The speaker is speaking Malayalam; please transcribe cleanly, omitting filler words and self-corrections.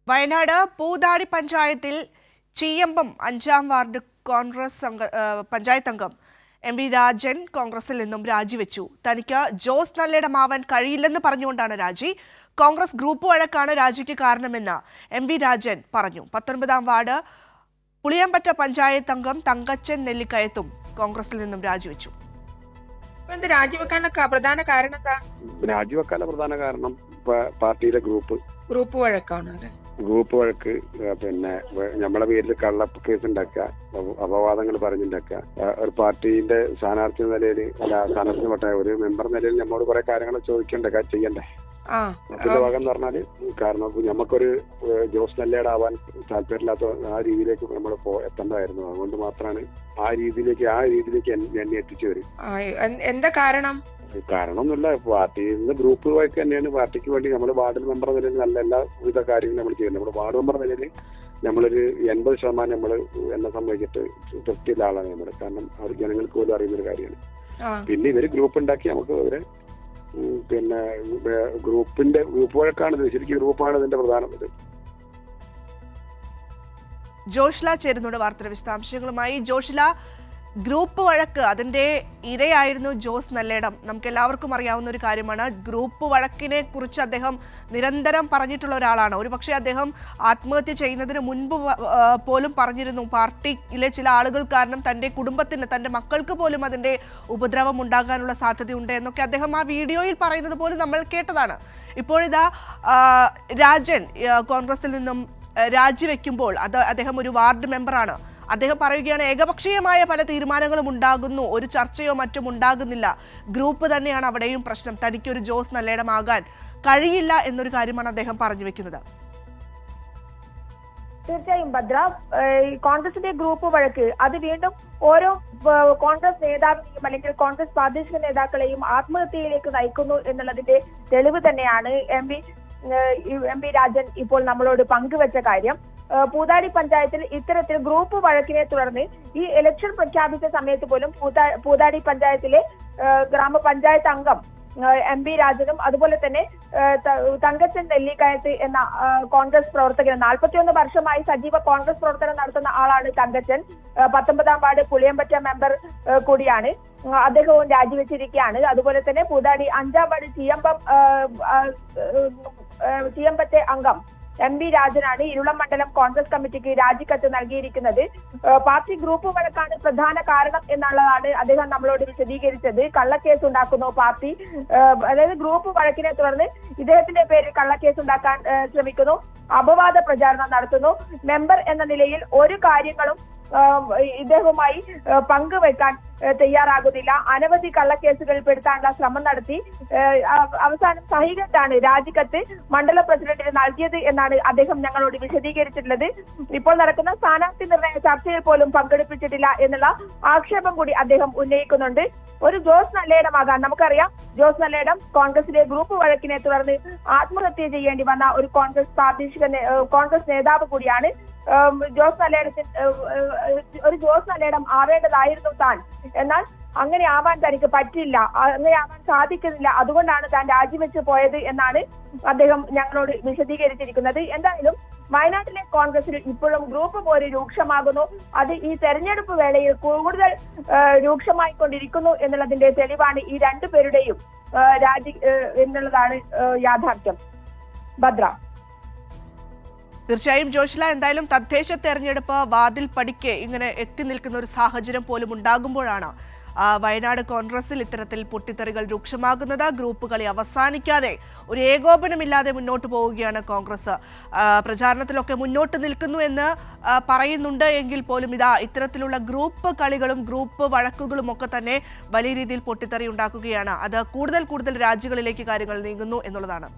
വയനാട് പൂതാടി പഞ്ചായത്തിൽ ചീയമ്പം 5-ാം വാർഡ് കോൺഗ്രസ് പഞ്ചായത്ത് അംഗം എം.വി. രാജൻ കോൺഗ്രസിൽ നിന്നും രാജിവെച്ചു. തനിക്ക് ജോസ് നല്ലേടമാവാൻ കഴിയില്ലെന്ന് പറഞ്ഞുകൊണ്ടാണ് രാജി. കോൺഗ്രസ് ഗ്രൂപ്പ് വഴക്കാണ് രാജിക്ക് കാരണമെന്ന് എം.വി. രാജൻ പറഞ്ഞു. 19-ാം വാർഡ് പുളിയമ്പറ്റ പഞ്ചായത്ത് അംഗം തങ്കച്ചൻ നെല്ലിക്കയത്തും കോൺഗ്രസിൽ നിന്നും രാജിവെച്ചു. രാജിവെക്കാനുള്ള പ്രധാന കാരണം എന്താ? രാജിവെക്കാനുള്ള പ്രധാന കാരണം പാർട്ടിയിലെ ഗ്രൂപ്പ് വഴക്ക്, പിന്നെ നമ്മളെ പേരിൽ കള്ള കേസ് ഉണ്ടാക്കുക, അപവാദങ്ങൾ പറഞ്ഞുണ്ടാക്കുക. ഒരു പാർട്ടിന്റെ സ്ഥാനാർത്ഥി നിലയിൽ സ്ഥാനാർത്ഥി പട്ട ഒരു മെമ്പർ നിലയിൽ നമ്മളോട് കുറെ കാര്യങ്ങൾ ചോദിക്കണ്ടേ, ചെയ്യണ്ടേ. അതിന്റെ ഭാഗം എന്ന് പറഞ്ഞാല് കാരണം നമുക്കൊരു ജോസ് നല്ലേടാവാൻ താല്പര്യമില്ലാത്ത ആ രീതിയിലേക്ക് നമ്മൾ എത്തേണ്ടതായിരുന്നു. അതുകൊണ്ട് മാത്രമാണ് ആ രീതിയിലേക്ക് എന്നെ എത്തിച്ചു വരും. എന്താ കാരണമൊന്നുമില്ല, പാർട്ടിയിൽ നിന്ന് ഗ്രൂപ്പ് വഴക്ക് തന്നെയാണ്. പാർട്ടിക്ക് വേണ്ടി നമ്മൾ വാർഡ് മെമ്പർ നിലയിൽ നല്ല എല്ലാവിധ കാര്യങ്ങളും നമ്മൾ ചെയ്യുന്നത്. നമ്മൾ വാർഡ് മെമ്പർ നിലയിൽ നമ്മളൊരു 80% നമ്മൾ എന്നെ സംബന്ധിച്ചിട്ട് തൃപ്തിയുള്ള ആളാണ് നമ്മൾ. കാരണം അവർ ജനങ്ങൾക്ക് പോലും അറിയുന്നൊരു കാര്യമാണ്. പിന്നെ ഇവര് ഗ്രൂപ്പ് ഉണ്ടാക്കി നമുക്ക് അവരെ പിന്നെ ഗ്രൂപ്പ് വഴക്കാണ്, ശരിക്കും ഗ്രൂപ്പാണ് ഇതിന്റെ പ്രധാനം. ജോഷ്ല ചേരുന്നുണ്ട് വാർത്തയുടെ വിശദാംശങ്ങളുമായി. ജോഷ്ല, ഗ്രൂപ്പ് വഴക്ക് അതിന്റെ ഇരയായിരുന്നു ജോസ് നല്ലേടം. നമുക്ക് എല്ലാവർക്കും അറിയാവുന്ന ഒരു കാര്യമാണ്. ഗ്രൂപ്പ് വഴക്കിനെ കുറിച്ച് അദ്ദേഹം നിരന്തരം പറഞ്ഞിട്ടുള്ള ഒരാളാണ്. ഒരുപക്ഷെ അദ്ദേഹം ആത്മഹത്യ ചെയ്യുന്നതിന് മുൻപ് പോലും പറഞ്ഞിരുന്നു പാർട്ടിയിലെ ചില ആളുകൾ കാരണം തന്റെ കുടുംബത്തിന്, തന്റെ മക്കൾക്ക് പോലും അതിന്റെ ഉപദ്രവം ഉണ്ടാകാനുള്ള സാധ്യതയുണ്ട് എന്നൊക്കെ അദ്ദേഹം ആ വീഡിയോയിൽ പറയുന്നത് പോലും നമ്മൾ കേട്ടതാണ്. ഇപ്പോഴിതാ രാജൻ കോൺഗ്രസിൽ നിന്നും രാജിവെക്കുമ്പോൾ അദ്ദേഹം ഒരു വാർഡ് മെമ്പറാണ്. അദ്ദേഹം പറയുകയാണ്, ഏകപക്ഷീയമായ പല തീരുമാനങ്ങളും ഉണ്ടാകുന്നു, ഒരു ചർച്ചയോ മറ്റും ഉണ്ടാകുന്നില്ല, ഗ്രൂപ്പ് തന്നെയാണ് അവിടെയും പ്രശ്നം, തനിക്കൊരു ജോസ് നല്ലേടമാകാൻ കഴിയില്ല എന്നൊരു കാര്യമാണ് അദ്ദേഹം പറഞ്ഞു വെക്കുന്നത്. തീർച്ചയായും ഭദ്ര, കോൺഗ്രസിന്റെ ഗ്രൂപ്പ് വഴക്ക് അത് വീണ്ടും ഓരോ കോൺഗ്രസ് നേതാവിനെയും അല്ലെങ്കിൽ കോൺഗ്രസ് പ്രാദേശിക നേതാക്കളെയും ആത്മഹത്യയിലേക്ക് നയിക്കുന്നു എന്നുള്ളതിന്റെ തെളിവ് തന്നെയാണ് എം പി രാജൻ ഇപ്പോൾ നമ്മളോട് പങ്കുവെച്ച കാര്യം. പൂതാടി പഞ്ചായത്തിൽ ഇത്തരത്തിൽ ഗ്രൂപ്പ് വഴക്കിനെ തുടർന്ന് ഈ ഇലക്ഷൻ പ്രഖ്യാപിച്ച സമയത്ത് പോലും പൂതാടി പഞ്ചായത്തിലെ ഗ്രാമപഞ്ചായത്ത് അംഗം എം.വി. രാജനും അതുപോലെ തന്നെ തങ്കച്ചൻ നെല്ലിക്കയത്ത് എന്ന കോൺഗ്രസ് പ്രവർത്തകൻ, 41 വർഷമായി സജീവ കോൺഗ്രസ് പ്രവർത്തനം നടത്തുന്ന ആളാണ് തങ്കച്ചൻ. 19-ാം വാർഡ് പുളിയമ്പറ്റ മെമ്പർ കൂടിയാണ്. അദ്ദേഹവും രാജിവെച്ചിരിക്കുകയാണ്. അതുപോലെ തന്നെ പൂതാടി 5-ാം വാർഡ് ചീയമ്പത്തെ അംഗം എം.വി. രാജനാണ് ഇരുളം മണ്ഡലം കോൺഗ്രസ് കമ്മിറ്റിക്ക് രാജിക്കത്ത് നൽകിയിരിക്കുന്നത്. പാർട്ടി ഗ്രൂപ്പ് വഴക്കാണ് പ്രധാന കാരണം എന്നുള്ളതാണ് അദ്ദേഹം നമ്മളോട് വിശദീകരിച്ചത്. കള്ളക്കേസ് ഉണ്ടാക്കുന്നു പാർട്ടി, അതായത് ഗ്രൂപ്പ് വഴക്കിനെ തുടർന്ന് ഇദ്ദേഹത്തിന്റെ പേരിൽ കള്ളക്കേസ് ഉണ്ടാക്കാൻ ശ്രമിക്കുന്നു, അപവാദ പ്രചാരണം നടത്തുന്നു. മെമ്പർ എന്ന നിലയിൽ ഒരു കാര്യങ്ങളും ഇദ്ദേഹവുമായി പങ്കുവെക്കാൻ തയ്യാറാകുന്നില്ല. അനവധി കള്ളക്കേസുകൾ പെടുത്താനുള്ള ശ്രമം നടത്തി അവസാനം സഹികത്താണ് രാജിക്കത്ത് മണ്ഡല പ്രസിഡന്റിന് നൽകിയത് എന്നാണ് അദ്ദേഹം ഞങ്ങളോട് വിശദീകരിച്ചിട്ടുള്ളത്. ഇപ്പോൾ നടക്കുന്ന സ്ഥാനാർത്ഥി നിർണയ ചർച്ചയിൽ പോലും പങ്കെടുപ്പിച്ചിട്ടില്ല എന്നുള്ള ആക്ഷേപം കൂടി അദ്ദേഹം ഉന്നയിക്കുന്നുണ്ട്. ഒരു ജോസ് നല്ലേടമാകാൻ നമുക്കറിയാം, ജോസ് നല്ലേടം കോൺഗ്രസിലെ ഗ്രൂപ്പ് വഴക്കിനെ തുടർന്ന് ആത്മഹത്യ ചെയ്യേണ്ടി വന്ന ഒരു കോൺഗ്രസ് നേതാവ് കൂടിയാണ്. ജോസ് നല്ലേടം ആവേണ്ടതായിരുന്നു താൻ, എന്നാൽ അങ്ങനെ ആവാൻ തനിക്ക് പറ്റില്ല, അങ്ങനെ ആവാൻ സാധിക്കുന്നില്ല, അതുകൊണ്ടാണ് താൻ രാജിവെച്ച് പോയത് എന്നാണ് അദ്ദേഹം ഞങ്ങളോട് വിശദീകരിച്ചിരിക്കുന്നത്. എന്തായാലും വയനാട്ടിലെ കോൺഗ്രസിൽ ഇപ്പോഴും ഗ്രൂപ്പ് പോര് രൂക്ഷമാകുന്നു. അത് ഈ തെരഞ്ഞെടുപ്പ് വേളയിൽ കൂടുതൽ രൂക്ഷമായിക്കൊണ്ടിരിക്കുന്നു എന്നുള്ളതിന്റെ തെളിവാണ് ഈ രണ്ടുപേരുടെയും രാജി എന്നുള്ളതാണ് യാഥാർത്ഥ്യം. ഭദ്ര. തീർച്ചയായും ജോഷ്ല, എന്തായാലും തദ്ദേശ തെരഞ്ഞെടുപ്പ് വാതിൽ പടിക്കെ ഇങ്ങനെ എത്തി നിൽക്കുന്ന ഒരു സാഹചര്യം പോലും ഉണ്ടാകുമ്പോഴാണ് വയനാട് കോൺഗ്രസിൽ ഇത്തരത്തിൽ പൊട്ടിത്തെറികൾ രൂക്ഷമാകുന്നത്. ഗ്രൂപ്പ് കളി അവസാനിക്കാതെ ഒരു ഏകോപനമില്ലാതെ മുന്നോട്ട് പോവുകയാണ് കോൺഗ്രസ്. പ്രചാരണത്തിലൊക്കെ മുന്നോട്ട് നിൽക്കുന്നു എന്ന് പറയുന്നുണ്ട് എങ്കിൽ പോലും ഇത്തരത്തിലുള്ള ഗ്രൂപ്പ് കളികളും ഗ്രൂപ്പ് വഴക്കുകളും ഒക്കെ തന്നെ വലിയ രീതിയിൽ പൊട്ടിത്തെറി ഉണ്ടാക്കുകയാണ്. അത് കൂടുതൽ രാജ്യങ്ങളിലേക്ക് കാര്യങ്ങൾ നീങ്ങുന്നു എന്നുള്ളതാണ്.